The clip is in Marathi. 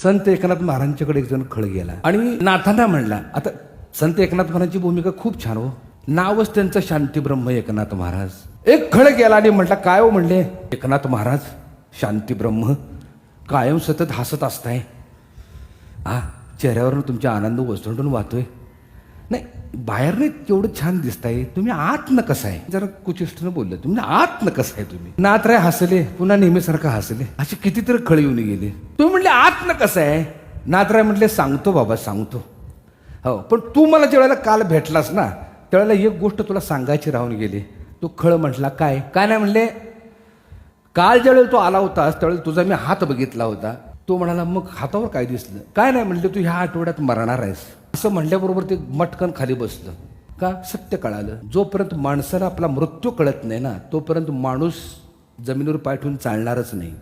संत एकनाथ महाराजांच्याकडे एक जण खळ गेला आणि नाथांना म्हणला. आता संत एकनाथ महाराजांची भूमिका खूप छान हो, नावच त्यांचं शांतीब्रह्म एकनाथ महाराज. एक खळ गेला आणि म्हटला, काय हो म्हणले एकनाथ महाराज शांतीब्रह्म, कायम सतत हसत असताय, चेहऱ्यावरून तुमचा आनंद ओसंडून वाहतोय. नाही बाहेरने तेवढं छान दिसताय, तुम्ही आतनं कसं आहे? जरा कुचिष्टनं बोललं, तुम्ही आतनं कसं आहे? तुम्ही नाथराय हसले, पुन्हा नेहमीसारखं हसले. असे कितीतरी खळ येऊन गेले. तुम्ही म्हणले आतनं कसं आहे? नाथराय म्हटले, सांगतो बाबा सांगतो. हो, पण तू मला ज्यावेळेला काल भेटलास ना, त्यावेळेला एक गोष्ट तुला सांगायची राहून गेली. तो खळ म्हटला, काय? काय नाही म्हणले, काल ज्यावेळेला तू आला होतास त्यावेळेला तुझा मी हात बघितला होता. तो म्हणाला, मग हातावर काय दिसलं? काय नाही म्हणले, तू ह्या आठवड्यात मरणार आहेस. असं म्हणल्याबरोबर ते मटकन खाली बसलं. का? सत्य कळालं. जोपर्यंत माणसाला आपला मृत्यू कळत नाही ना, तोपर्यंत माणूस जमिनीवर पाय ठेवून चालणारच नाही.